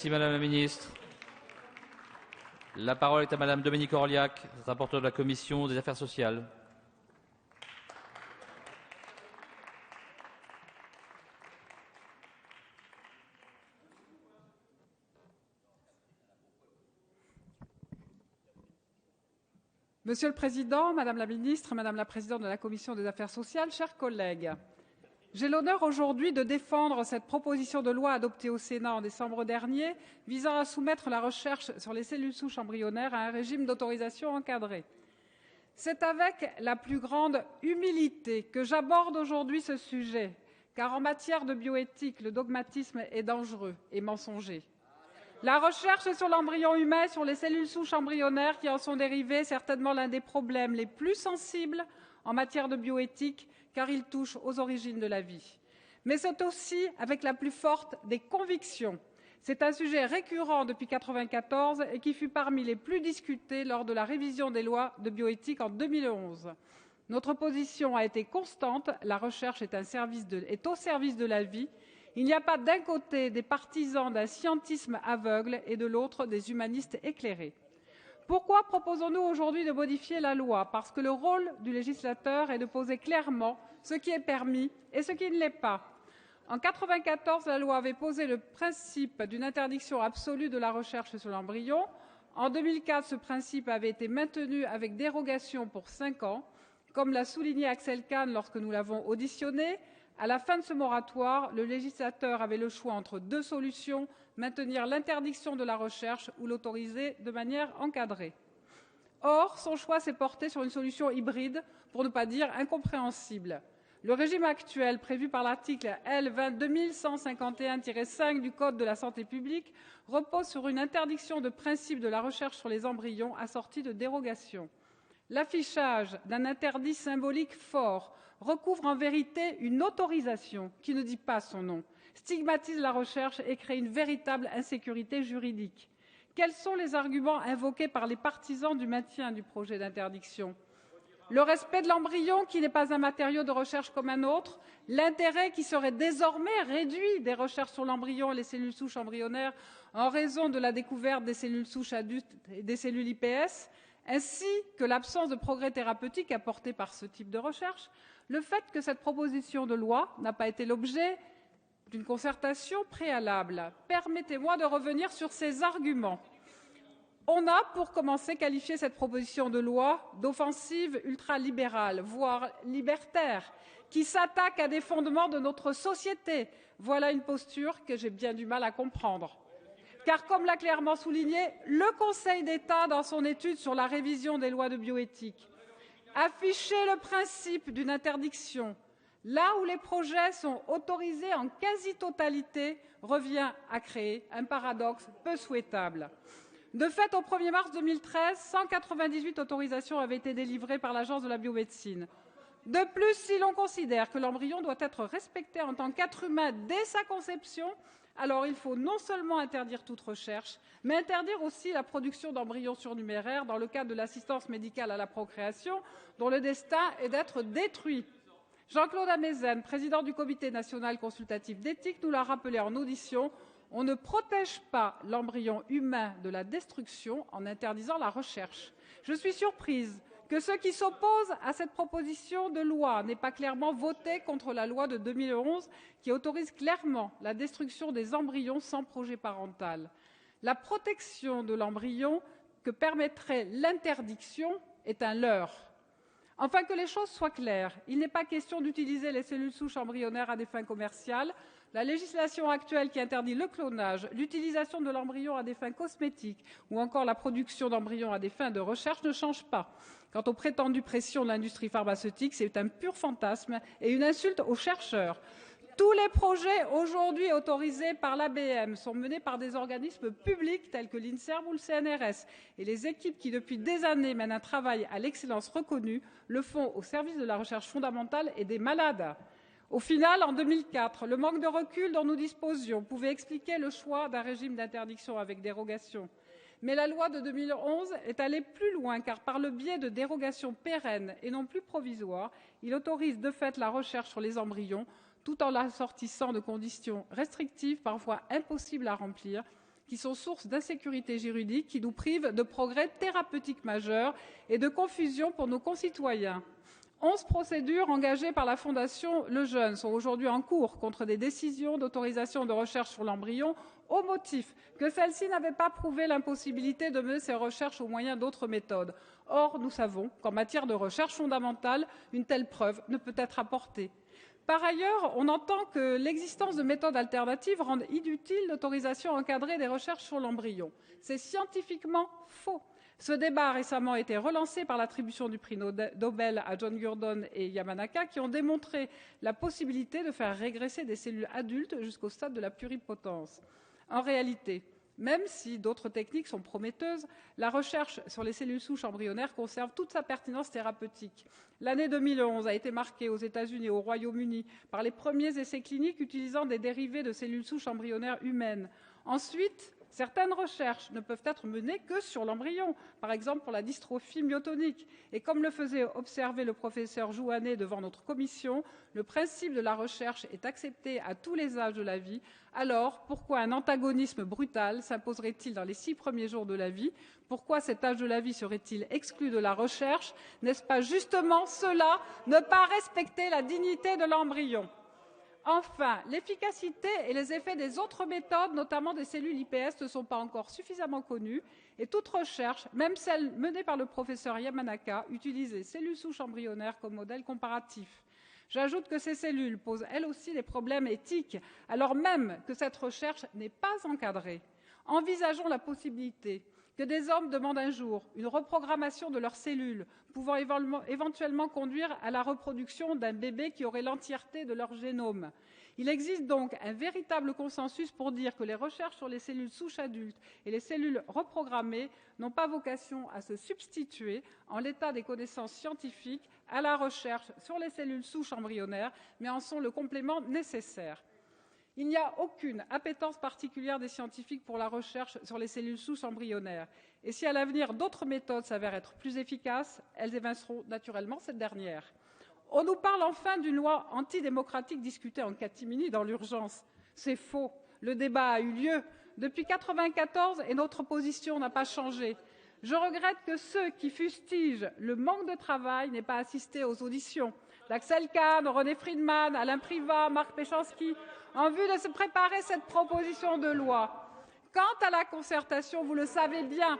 Merci Madame la Ministre. La parole est à Madame Dominique Orliac, rapporteure de la Commission des Affaires sociales. Monsieur le Président, Madame la Ministre, Madame la Présidente de la Commission des Affaires sociales, chers collègues, j'ai l'honneur aujourd'hui de défendre cette proposition de loi adoptée au Sénat en décembre dernier visant à soumettre la recherche sur les cellules souches embryonnaires à un régime d'autorisation encadré. C'est avec la plus grande humilité que j'aborde aujourd'hui ce sujet, car en matière de bioéthique, le dogmatisme est dangereux et mensonger. La recherche sur l'embryon humain, sur les cellules souches embryonnaires qui en sont dérivées, est certainement l'un des problèmes les plus sensibles en matière de bioéthique, car il touche aux origines de la vie. Mais c'est aussi avec la plus forte des convictions. C'est un sujet récurrent depuis 1994 et qui fut parmi les plus discutés lors de la révision des lois de bioéthique en 2011. Notre position a été constante, la recherche est au service de la vie. Il n'y a pas d'un côté des partisans d'un scientisme aveugle et de l'autre des humanistes éclairés. Pourquoi proposons-nous aujourd'hui de modifier la loi? Parce que le rôle du législateur est de poser clairement ce qui est permis et ce qui ne l'est pas. En 1994, la loi avait posé le principe d'une interdiction absolue de la recherche sur l'embryon. En 2004, ce principe avait été maintenu avec dérogation pour 5 ans. Comme l'a souligné Axel Kahn lorsque nous l'avons auditionné, à la fin de ce moratoire, le législateur avait le choix entre 2 solutions, maintenir l'interdiction de la recherche ou l'autoriser de manière encadrée. Or, son choix s'est porté sur une solution hybride, pour ne pas dire incompréhensible. Le régime actuel, prévu par l'article L. 2151-5 du Code de la santé publique, repose sur une interdiction de principe de la recherche sur les embryons assortie de dérogations. L'affichage d'un interdit symbolique fort recouvre en vérité une autorisation qui ne dit pas son nom, stigmatise la recherche et crée une véritable insécurité juridique. Quels sont les arguments invoqués par les partisans du maintien du projet d'interdiction? Le respect de l'embryon qui n'est pas un matériau de recherche comme un autre, l'intérêt qui serait désormais réduit des recherches sur l'embryon et les cellules souches embryonnaires en raison de la découverte des cellules souches adultes et des cellules iPS, ainsi que l'absence de progrès thérapeutique apportés par ce type de recherche, le fait que cette proposition de loi n'a pas été l'objet d'une concertation préalable. Permettez-moi de revenir sur ces arguments. On a, pour commencer, qualifié cette proposition de loi d'offensive ultralibérale, voire libertaire, qui s'attaque à des fondements de notre société. Voilà une posture que j'ai bien du mal à comprendre. Car, comme l'a clairement souligné le Conseil d'État dans son étude sur la révision des lois de bioéthique, afficher le principe d'une interdiction là où les projets sont autorisés en quasi-totalité revient à créer un paradoxe peu souhaitable. De fait, au 1er mars 2013, 198 autorisations avaient été délivrées par l'Agence de la biomédecine. De plus, si l'on considère que l'embryon doit être respecté en tant qu'être humain dès sa conception, alors il faut non seulement interdire toute recherche, mais interdire aussi la production d'embryons surnuméraires dans le cadre de l'assistance médicale à la procréation, dont le destin est d'être détruit. Jean-Claude Amezen, président du Comité national consultatif d'éthique, nous l'a rappelé en audition, on ne protège pas l'embryon humain de la destruction en interdisant la recherche. Je suis surprise que ceux qui s'opposent à cette proposition de loi n'aient pas clairement voté contre la loi de 2011 qui autorise clairement la destruction des embryons sans projet parental. La protection de l'embryon que permettrait l'interdiction est un leurre. Enfin, que les choses soient claires, il n'est pas question d'utiliser les cellules souches embryonnaires à des fins commerciales. La législation actuelle qui interdit le clonage, l'utilisation de l'embryon à des fins cosmétiques ou encore la production d'embryons à des fins de recherche ne change pas. Quant aux prétendues pressions de l'industrie pharmaceutique, c'est un pur fantasme et une insulte aux chercheurs. Tous les projets aujourd'hui autorisés par l'ABM sont menés par des organismes publics tels que l'INSERM ou le CNRS. Et les équipes qui, depuis des années, mènent un travail à l'excellence reconnue, le font au service de la recherche fondamentale et des malades. Au final, en 2004, le manque de recul dont nous disposions pouvait expliquer le choix d'un régime d'interdiction avec dérogation. Mais la loi de 2011 est allée plus loin car par le biais de dérogations pérennes et non plus provisoires, il autorise de fait la recherche sur les embryons tout en l'assortissant de conditions restrictives, parfois impossibles à remplir, qui sont source d'insécurité juridique, qui nous privent de progrès thérapeutiques majeurs et de confusion pour nos concitoyens. 11 procédures engagées par la Fondation Lejeune sont aujourd'hui en cours contre des décisions d'autorisation de recherche sur l'embryon au motif que celles-ci n'avaient pas prouvé l'impossibilité de mener ces recherches au moyen d'autres méthodes. Or, nous savons qu'en matière de recherche fondamentale, une telle preuve ne peut être apportée. Par ailleurs, on entend que l'existence de méthodes alternatives rend inutile l'autorisation encadrée des recherches sur l'embryon. C'est scientifiquement faux. Ce débat a récemment été relancé par l'attribution du prix Nobel à John Gurdon et Yamanaka, qui ont démontré la possibilité de faire régresser des cellules adultes jusqu'au stade de la pluripotence. En réalité, même si d'autres techniques sont prometteuses, la recherche sur les cellules souches embryonnaires conserve toute sa pertinence thérapeutique. L'année 2011 a été marquée aux États-Unis et au Royaume-Uni par les premiers essais cliniques utilisant des dérivés de cellules souches embryonnaires humaines. Ensuite, certaines recherches ne peuvent être menées que sur l'embryon, par exemple pour la dystrophie myotonique. Et comme le faisait observer le professeur Jouanet devant notre commission, le principe de la recherche est accepté à tous les âges de la vie. Alors, pourquoi un antagonisme brutal s'imposerait-il dans les 6 premiers jours de la vie? Pourquoi cet âge de la vie serait-il exclu de la recherche? N'est-ce pas justement cela, ne pas respecter la dignité de l'embryon? Enfin, l'efficacité et les effets des autres méthodes, notamment des cellules iPS, ne sont pas encore suffisamment connus et toute recherche, même celle menée par le professeur Yamanaka, utilise les cellules souches embryonnaires comme modèle comparatif. J'ajoute que ces cellules posent elles aussi des problèmes éthiques, alors même que cette recherche n'est pas encadrée. Envisageons la possibilité que des hommes demandent un jour une reprogrammation de leurs cellules, pouvant éventuellement conduire à la reproduction d'un bébé qui aurait l'entièreté de leur génome. Il existe donc un véritable consensus pour dire que les recherches sur les cellules souches adultes et les cellules reprogrammées n'ont pas vocation à se substituer, en l'état des connaissances scientifiques, à la recherche sur les cellules souches embryonnaires, mais en sont le complément nécessaire. Il n'y a aucune appétence particulière des scientifiques pour la recherche sur les cellules souches embryonnaires. Et si à l'avenir d'autres méthodes s'avèrent être plus efficaces, elles évinceront naturellement cette dernière. On nous parle enfin d'une loi antidémocratique discutée en catimini dans l'urgence. C'est faux. Le débat a eu lieu depuis 1994 et notre position n'a pas changé. Je regrette que ceux qui fustigent le manque de travail n'aient pas assisté aux auditions d'Axel Kahn, René Friedman, Alain Privat, Marc Péchanski, en vue de se préparer cette proposition de loi. Quant à la concertation, vous le savez bien,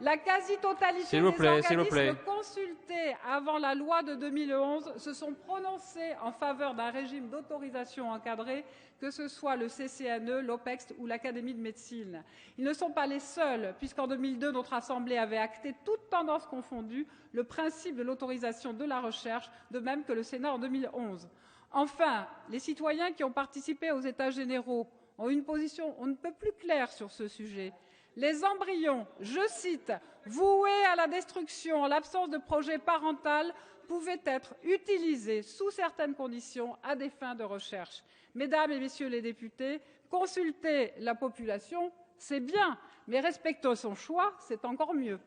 la quasi-totalité des organismes consultés avant la loi de 2011 se sont prononcés en faveur d'un régime d'autorisation encadrée, que ce soit le CCNE, l'OPEX ou l'Académie de médecine. Ils ne sont pas les seuls, puisqu'en 2002, notre Assemblée avait acté, toutes tendances confondues, le principe de l'autorisation de la recherche, de même que le Sénat en 2011. Enfin, les citoyens qui ont participé aux États généraux ont une position on ne peut plus claire sur ce sujet. Les embryons, je cite, « voués à la destruction en l'absence de projet parental, pouvaient être utilisés sous certaines conditions à des fins de recherche. » Mesdames et messieurs les députés, consulter la population, c'est bien, mais respecter son choix, c'est encore mieux.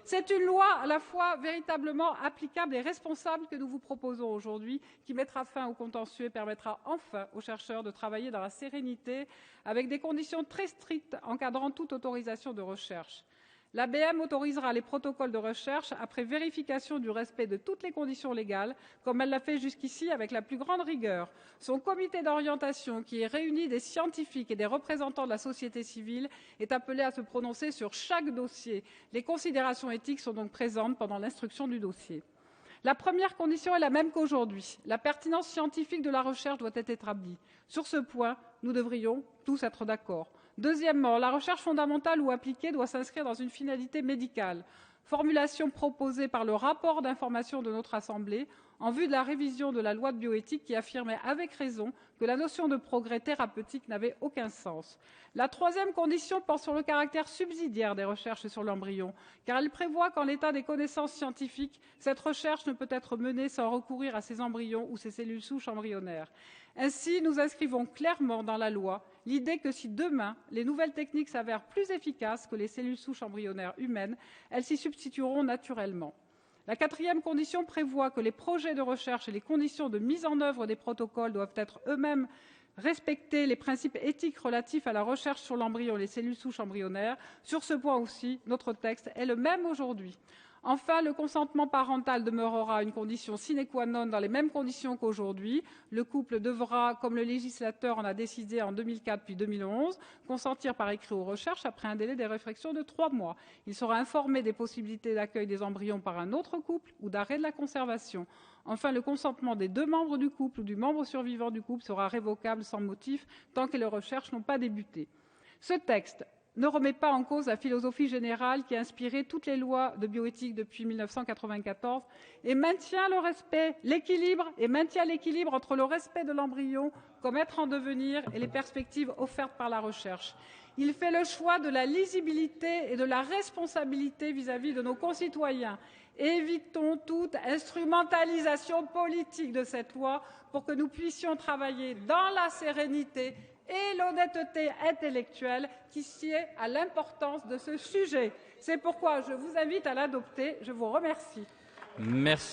C'est une loi à la fois véritablement applicable et responsable que nous vous proposons aujourd'hui, qui mettra fin au contentieux et permettra enfin aux chercheurs de travailler dans la sérénité, avec des conditions très strictes encadrant toute autorisation de recherche. L'ABM autorisera les protocoles de recherche après vérification du respect de toutes les conditions légales, comme elle l'a fait jusqu'ici avec la plus grande rigueur. Son comité d'orientation, qui réunit des scientifiques et des représentants de la société civile, est appelé à se prononcer sur chaque dossier. Les considérations éthiques sont donc présentes pendant l'instruction du dossier. La première condition est la même qu'aujourd'hui. La pertinence scientifique de la recherche doit être établie. Sur ce point, nous devrions tous être d'accord. Deuxièmement, la recherche fondamentale ou appliquée doit s'inscrire dans une finalité médicale. Formulation proposée par le rapport d'information de notre Assemblée en vue de la révision de la loi de bioéthique qui affirmait avec raison que la notion de progrès thérapeutique n'avait aucun sens. La troisième condition porte sur le caractère subsidiaire des recherches sur l'embryon, car elle prévoit qu'en l'état des connaissances scientifiques, cette recherche ne peut être menée sans recourir à ces embryons ou ces cellules souches embryonnaires. Ainsi, nous inscrivons clairement dans la loi l'idée que si demain, les nouvelles techniques s'avèrent plus efficaces que les cellules souches embryonnaires humaines, elles s'y substitueront naturellement. La quatrième condition prévoit que les projets de recherche et les conditions de mise en œuvre des protocoles doivent être eux-mêmes respecter les principes éthiques relatifs à la recherche sur l'embryon et les cellules souches embryonnaires. Sur ce point aussi, notre texte est le même aujourd'hui. Enfin, le consentement parental demeurera une condition sine qua non dans les mêmes conditions qu'aujourd'hui. Le couple devra, comme le législateur en a décidé en 2004 puis 2011, consentir par écrit aux recherches après un délai de réflexion de 3 mois. Il sera informé des possibilités d'accueil des embryons par un autre couple ou d'arrêt de la conservation. Enfin, le consentement des 2 membres du couple ou du membre survivant du couple sera révocable sans motif tant que les recherches n'ont pas débuté. Ce texte ne remet pas en cause la philosophie générale qui a inspiré toutes les lois de bioéthique depuis 1994 et maintient l'équilibre entre le respect de l'embryon comme être en devenir et les perspectives offertes par la recherche. Il fait le choix de la lisibilité et de la responsabilité vis-à-vis de nos concitoyens. Évitons toute instrumentalisation politique de cette loi pour que nous puissions travailler dans la sérénité et l'honnêteté intellectuelle qui sied à l'importance de ce sujet. C'est pourquoi je vous invite à l'adopter. Je vous remercie. Merci.